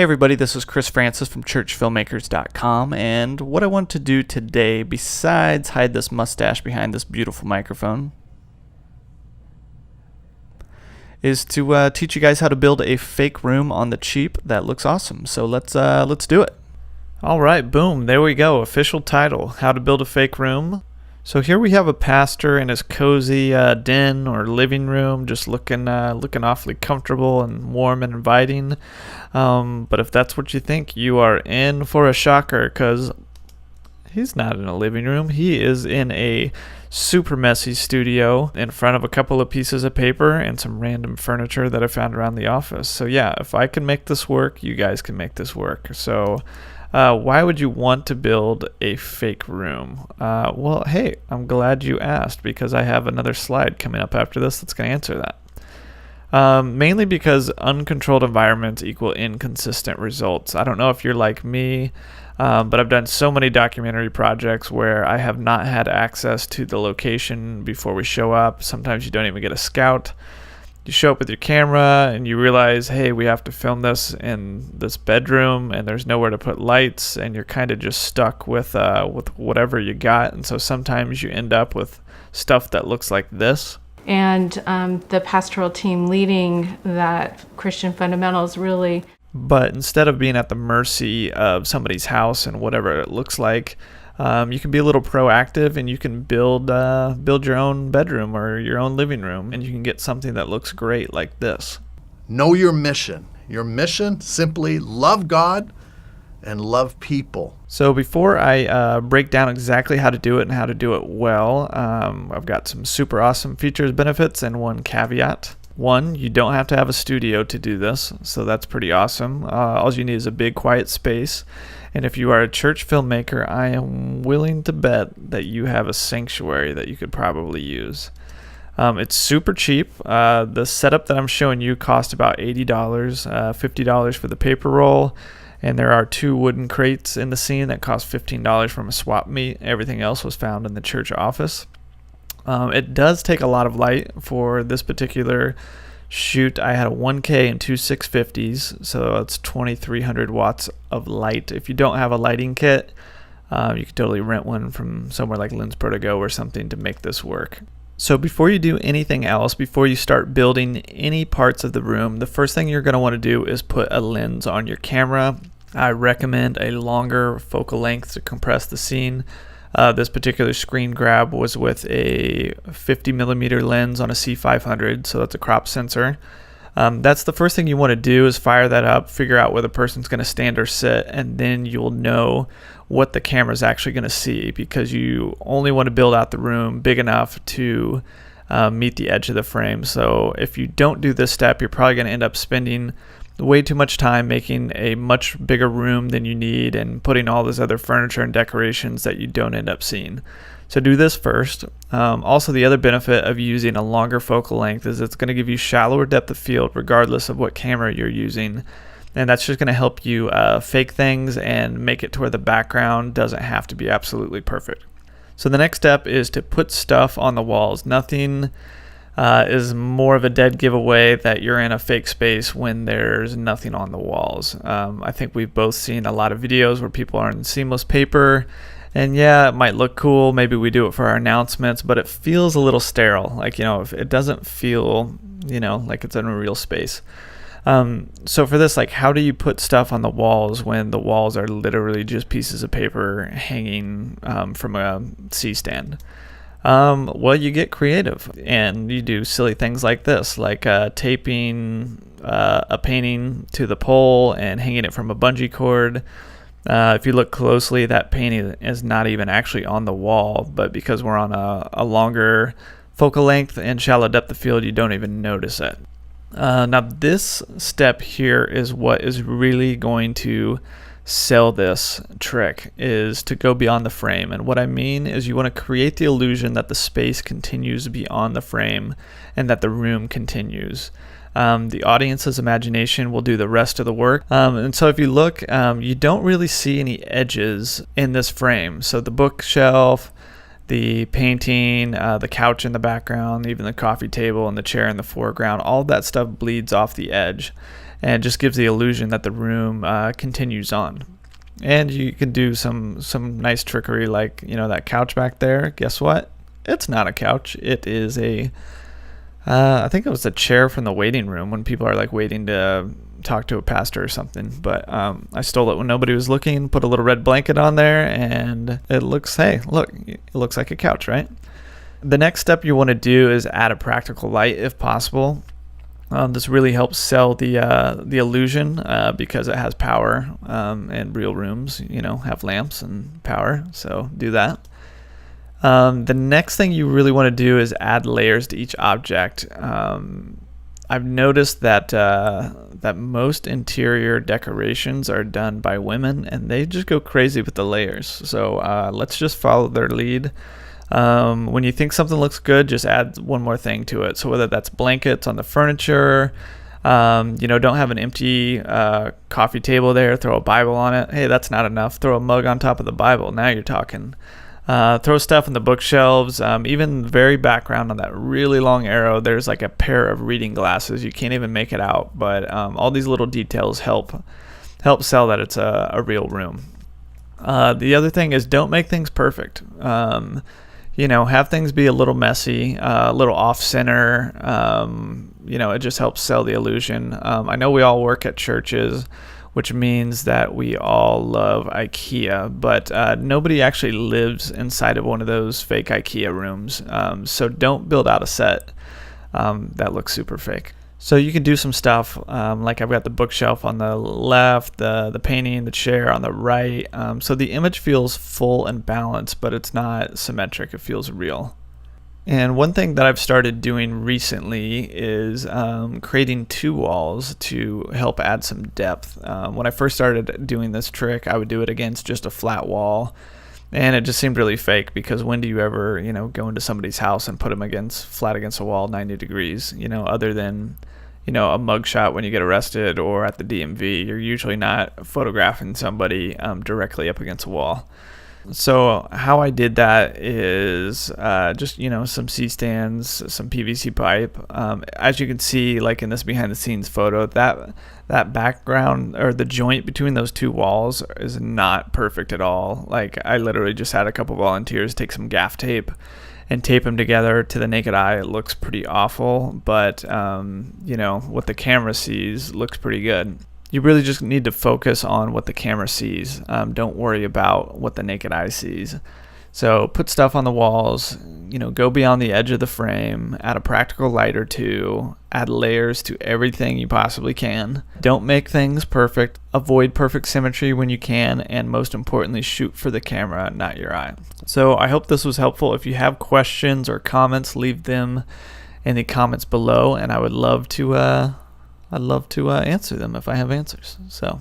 Hey everybody, this is Chris Francis from churchfilmmakers.com, and what I want to do today, besides hide this mustache behind this beautiful microphone, is to teach you guys how to build a fake room on the cheap that looks awesome. So let's do it. All right, boom, there we go. Official title: How to Build a Fake Room. So here we have a pastor in his cozy den or living room, just looking awfully comfortable and warm and inviting. But if that's what you think, you are in for a shocker, because he's not in a living room. He is in a super messy studio in front of a couple of pieces of paper and some random furniture that I found around the office. So yeah, if I can make this work, you guys can make this work. So why would you want to build a fake room? Well, hey, I'm glad you asked, because I have another slide coming up after this that's going to answer that. Mainly because uncontrolled environments equal inconsistent results. I don't know if you're like me, but I've done so many documentary projects where I have not had access to the location before we show up. Sometimes you don't even get a scout. You show up with your camera and you realize, hey, we have to film this in this bedroom and there's nowhere to put lights, and you're kind of just stuck with whatever you got. And so sometimes you end up with stuff that looks like this. And the pastoral team leading that Christian fundamentals really. But instead of being at the mercy of somebody's house and whatever it looks like, you can be a little proactive, and you can build your own bedroom or your own living room, and you can get something that looks great like this. Know your mission. Your mission: simply love God and love people. So before I break down exactly how to do it and how to do it well, I've got some super awesome features, benefits, and one caveat. One, you don't have to have a studio to do this, so that's pretty awesome. All you need is a big, quiet space. And if you are a church filmmaker, I am willing to bet that you have a sanctuary that you could probably use. It's super cheap. The setup that I'm showing you cost about $80, $50 for the paper roll. And there are 2 wooden crates in the scene that cost $15 from a swap meet. Everything else was found in the church office. It does take a lot of light for this particular shoot. I had a 1K and 2 650s, so that's 2,300 watts of light. If you don't have a lighting kit, you can totally rent one from somewhere like Lens Pro to Go or something to make this work. So before you do anything else, before you start building any parts of the room, the first thing you're going to want to do is put a lens on your camera. I recommend a longer focal length to compress the scene. This particular screen grab was with a 50mm lens on a C500, so that's a crop sensor. That's the first thing you want to do, is fire that up, figure out where the person's going to stand or sit, and then you'll know what the camera's actually going to see, because you only want to build out the room big enough to meet the edge of the frame. So if you don't do this step, you're probably going to end up spending way too much time making a much bigger room than you need and putting all this other furniture and decorations that you don't end up seeing. So do this first. Also, the other benefit of using a longer focal length is it's going to give you shallower depth of field regardless of what camera you're using. And that's just going to help you fake things and make it to where the background doesn't have to be absolutely perfect. So the next step is to put stuff on the walls. Nothing is more of a dead giveaway that you're in a fake space when there's nothing on the walls. I think we've both seen a lot of videos where people are in seamless paper, and yeah, it might look cool. Maybe we do it for our announcements, but it feels a little sterile. Like, if it doesn't feel, like it's in a real space. So for this, how do you put stuff on the walls when the walls are literally just pieces of paper hanging from a C-stand? Well, you get creative and you do silly things like this, like taping a painting to the pole and hanging it from a bungee cord. If you look closely, that painting is not even actually on the wall, but because we're on a longer focal length and shallow depth of field, you don't even notice it. Now this step here is what is really going to sell this trick, is to go beyond the frame. And what I mean is you want to create the illusion that the space continues beyond the frame and that the room continues. The audience's imagination will do the rest of the work. And so if you look, you don't really see any edges in this frame. So the bookshelf, the painting, the couch in the background, even the coffee table and the chair in the foreground, all that stuff bleeds off the edge. and it just gives the illusion that the room continues on. And you can do some nice trickery, like, that couch back there. Guess what? It's not a couch. It is I think it was a chair from the waiting room when people are like waiting to talk to a pastor or something. But I stole it when nobody was looking, put a little red blanket on there, and it looks like a couch, right? The next step you want to do is add a practical light if possible. This really helps sell the illusion because it has power, and real rooms, have lamps and power. So do that. The next thing you really want to do is add layers to each object. I've noticed that most interior decorations are done by women, and they just go crazy with the layers. So let's just follow their lead. When you think something looks good, just add one more thing to it. So whether that's blankets on the furniture, don't have an empty coffee table there, throw a Bible on it. Hey, that's not enough. Throw a mug on top of the Bible. Now you're talking. Throw stuff in the bookshelves. Even the very background on that really long arrow, there's like a pair of reading glasses. You can't even make it out, but all these little details help sell that it's a real room. The other thing is, don't make things perfect. Have things be a little messy, a little off-center. It just helps sell the illusion. I know we all work at churches, which means that we all love IKEA, but nobody actually lives inside of one of those fake IKEA rooms. So don't build out a set that looks super fake. So you can do some stuff like I've got the bookshelf on the left, the painting, the chair on the right. So the image feels full and balanced, but it's not symmetric. It feels real. And one thing that I've started doing recently is creating two walls to help add some depth. When I first started doing this trick, I would do it against just a flat wall. And it just seemed really fake, because when do you ever, go into somebody's house and put them flat against a wall 90 degrees, other than, a mugshot when you get arrested or at the DMV. You're usually not photographing somebody directly up against a wall. So how I did that is just, some C-stands, some PVC pipe. As you can see, like in this behind the scenes photo, that background, or the joint between those two walls, is not perfect at all. Like, I literally just had a couple volunteers take some gaff tape and tape them together. To the naked eye, it looks pretty awful, but what the camera sees looks pretty good. You really just need to focus on what the camera sees. Don't worry about what the naked eye sees. So put stuff on the walls, go beyond the edge of the frame, add a practical light or two, add layers to everything you possibly can. Don't make things perfect. Avoid perfect symmetry when you can, and most importantly, shoot for the camera, not your eye. So I hope this was helpful. If you have questions or comments, leave them in the comments below, and I would love to answer them if I have answers. So